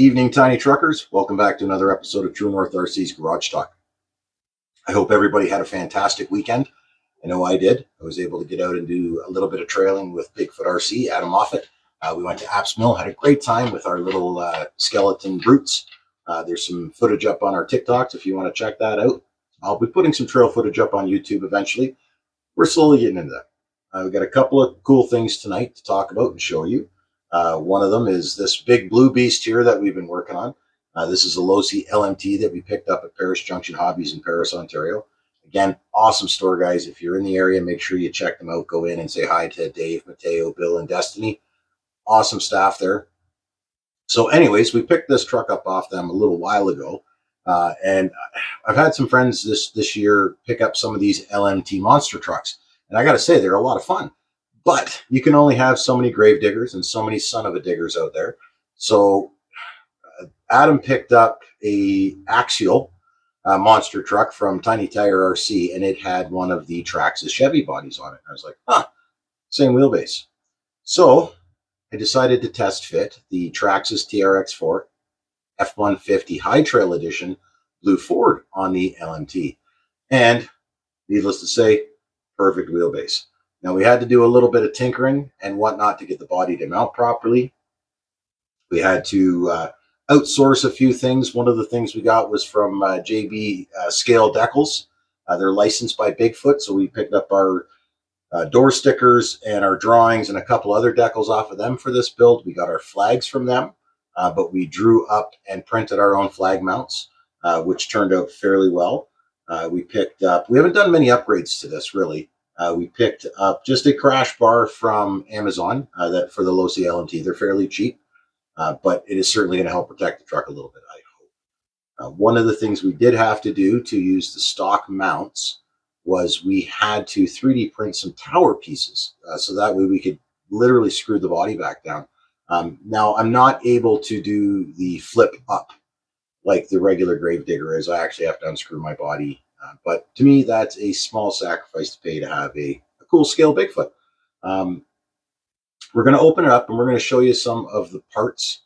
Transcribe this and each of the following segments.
Evening, Tiny Truckers. Welcome back to another episode of True North RC's Garage Talk. I hope everybody had a fantastic weekend. I know I did. I was able to get out and do a little bit of trailing with Bigfoot RC, Adam Moffat. We went to Apps Mill, had a great time with our little skeleton brutes. There's some footage up on our TikToks if you want to check that out. I'll be putting some trail footage up on YouTube eventually. We're slowly getting into that. We've got a couple of cool things tonight to talk about and show you. One of them is this big blue beast here that we've been working on. This is a Losi LMT that we picked up at Paris Junction Hobbies in Paris, Ontario. Again, awesome store, guys. If you're in the area, make sure you check them out. Go in and say hi to Dave, Mateo, Bill, and Destiny. Awesome staff there. So anyways, we picked this truck up off them a little while ago. And I've had some friends this year pick up some of these LMT monster trucks. And I got to say, they're a lot of fun. But you can only have so many grave diggers and so many son of a diggers out there. So Adam picked up a Axial monster truck from Tiny Tire RC, and it had one of the Traxxas Chevy bodies on it. I was like, same wheelbase. So I decided to test fit the Traxxas TRX4 F-150 High Trail Edition Blue Ford on the LMT. And needless to say, perfect wheelbase. Now, we had to do a little bit of tinkering and whatnot to get the body to mount properly. We had to outsource a few things. One of the things we got was from JB Scale Decals. They're licensed by Bigfoot, so we picked up our door stickers and our drawings and a couple other decals off of them for this build. We got our flags from them, but we drew up and printed our own flag mounts, which turned out fairly well. We haven't done many upgrades to this, really. We picked up just a crash bar from Amazon that for the Losi LMT. They're fairly cheap, but it is certainly going to help protect the truck a little bit, I hope. One of the things we did have to do to use the stock mounts was we had to 3D print some tower pieces, so that way we could literally screw the body back down. Now, I'm not able to do the flip up like the regular Gravedigger is. I actually have to unscrew my body. But to me, that's a small sacrifice to pay to have a cool scale Bigfoot. We're going to open it up and we're going to show you some of the parts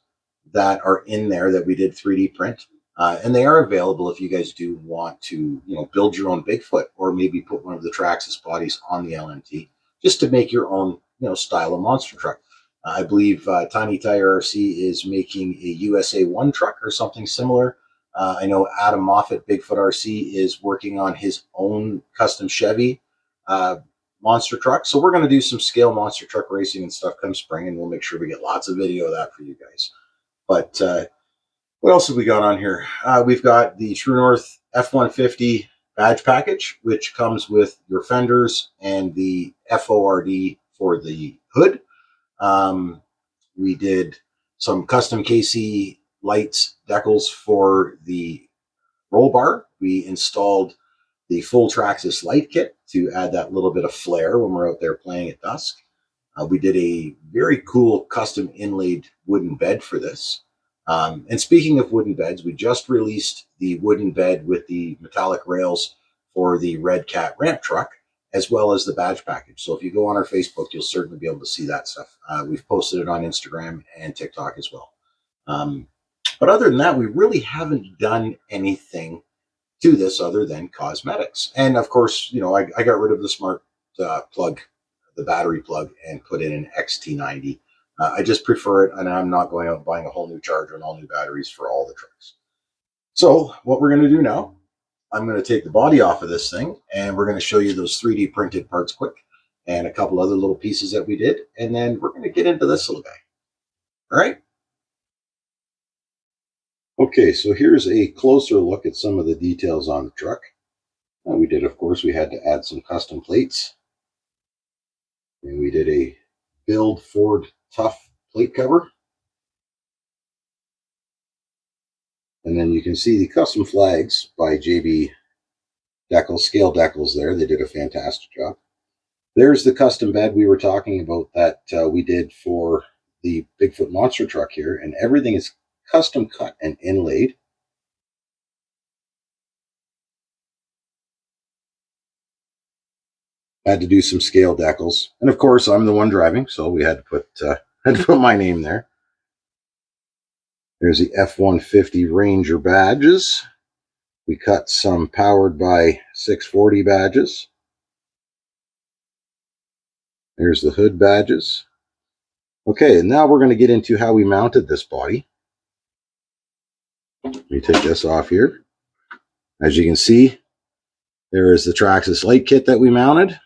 that are in there that we did 3D print. And they are available if you guys do want to, build your own Bigfoot or maybe put one of the Traxxas bodies on the LMT just to make your own, style of monster truck. I believe Tiny Tire RC is making a USA 1 truck or something similar. I know Adam Moffat, Bigfoot RC, is working on his own custom Chevy monster truck. So we're going to do some scale monster truck racing and stuff come spring, and we'll make sure we get lots of video of that for you guys. But what else have we got on here? We've got the True North F-150 badge package, which comes with your fenders and the FORD for the hood. We did some custom KC lights decals for the roll bar. We installed the full Traxxas light kit to add that little bit of flare when we're out there playing at dusk. We did a very cool custom inlaid wooden bed for this. And speaking of wooden beds, we just released the wooden bed with the metallic rails for the Red Cat ramp truck, as well as the badge package. So if you go on our Facebook, you'll certainly be able to see that stuff. We've posted it on Instagram and TikTok as well. But other than that, we really haven't done anything to this other than cosmetics. And of course, I got rid of the smart plug, the battery plug, and put in an XT90. I just prefer it, and I'm not going out and buying a whole new charger and all new batteries for all the trucks. So what we're going to do now, I'm going to take the body off of this thing, and we're going to show you those 3D printed parts quick and a couple other little pieces that we did, and then we're going to get into this little guy. All right? Okay, so here's a closer look at some of the details on the truck. We had to add some custom plates. And we did a Build Ford Tough plate cover. And then you can see the custom flags by JB Decals, Scale Decals there. They did a fantastic job. There's the custom bed we were talking about that we did for the Bigfoot monster truck here. And everything is custom cut and inlaid. I had to do some scale decals. And of course, I'm the one driving, so we had to put my name there. There's the F-150 Ranger badges. We cut some powered by 640 badges. There's the hood badges. Okay, and now we're going to get into how we mounted this body. Let me take this off here. As you can see, there is the Traxxas light kit that we mounted.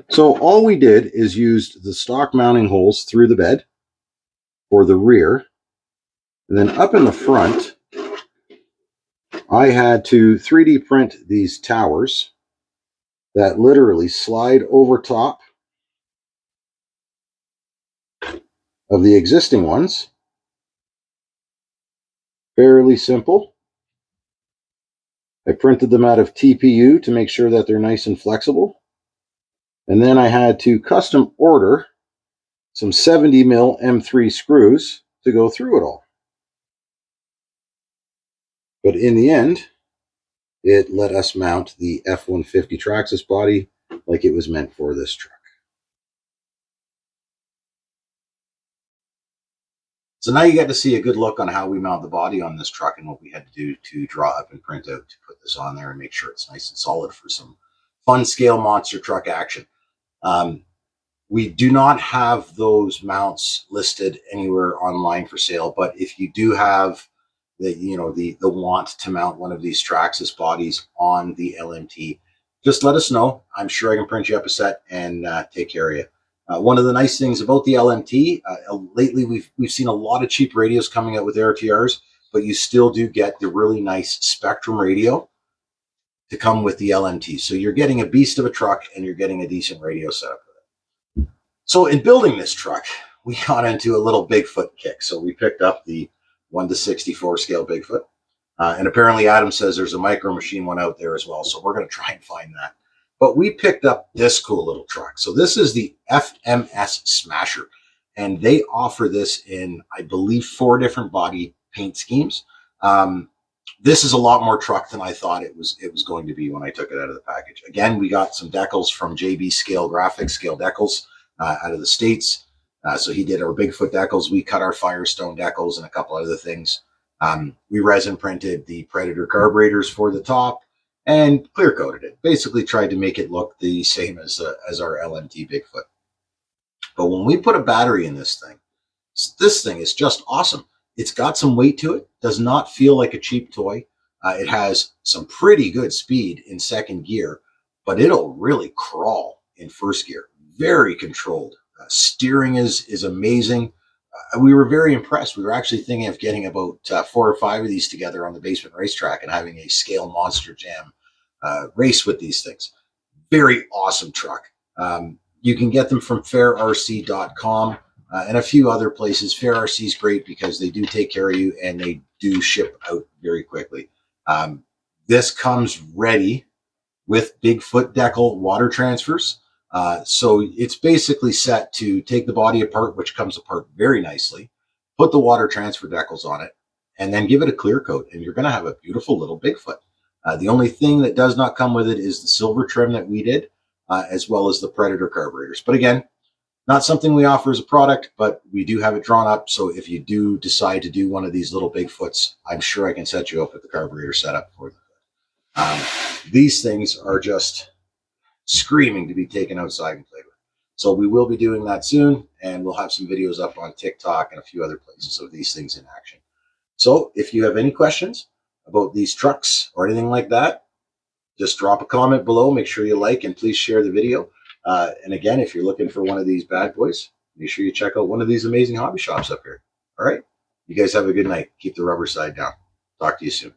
So all we did is used the stock mounting holes through the bed for the rear. And then up in the front, I had to 3D print these towers that literally slide over top of the existing ones. Fairly simple. I printed them out of TPU to make sure that they're nice and flexible. And then I had to custom order some 70 mil M3 screws to go through it all. But in the end, it let us mount the F-150 Traxxas body like it was meant for this truck. So now you get to see a good look on how we mount the body on this truck and what we had to do to draw up and print out to put this on there and make sure it's nice and solid for some fun scale monster truck action. We do not have those mounts listed anywhere online for sale, but if you do have the want to mount one of these Traxxas bodies on the LMT, just let us know. I'm sure I can print you up a set and take care of you. One of the nice things about the LMT, lately we've seen a lot of cheap radios coming out with RTRs, but you still do get the really nice Spectrum radio to come with the LMT. So you're getting a beast of a truck and you're getting a decent radio setup with it. So in building this truck, we got into a little Bigfoot kick. So we picked up the 1:64 scale Bigfoot. And apparently Adam says there's a Micro Machine one out there as well. So we're going to try and find that. But we picked up this cool little truck. So this is the FMS Smasher. And they offer this in, I believe, 4 different body paint schemes. This is a lot more truck than I thought it was going to be when I took it out of the package. Again, we got some decals from JB Scale Graphics, Scale Decals, out of the States. So he did our Bigfoot decals. We cut our Firestone decals and a couple other things. We resin printed the Predator carburetors for the top and clear coated it. Basically tried to make it look the same as our LMT Bigfoot. But when we put a battery in this thing is just awesome. It's got some weight to it. Does not feel like a cheap toy. It has some pretty good speed in second gear, but it'll really crawl in first gear. Very controlled. Steering is amazing. We were very impressed. We were actually thinking of getting about 4 or 5 of these together on the basement racetrack and having a scale monster jam race with these things. Very awesome truck. You can get them from fairrc.com and a few other places. Fair RC is great because they do take care of you and they do ship out very quickly. This comes ready with Bigfoot decal water transfers. So it's basically set to take the body apart, which comes apart very nicely, put the water transfer decals on it, and then give it a clear coat, and you're going to have a beautiful little Bigfoot. The only thing that does not come with it is the silver trim that we did, as well as the Predator carburetors. But again, not something we offer as a product, but we do have it drawn up. So if you do decide to do one of these little Bigfoots, I'm sure I can set you up with the carburetor setup for them. These things are just screaming to be taken outside and played with. So we will be doing that soon, and we'll have some videos up on TikTok and a few other places of these things in action. So if you have any questions about these trucks or anything like that, just drop a comment below. Make sure you like and please share the video. And again, if you're looking for one of these bad boys, make sure you check out one of these amazing hobby shops up here. All right. You guys have a good night. Keep the rubber side down. Talk to you soon.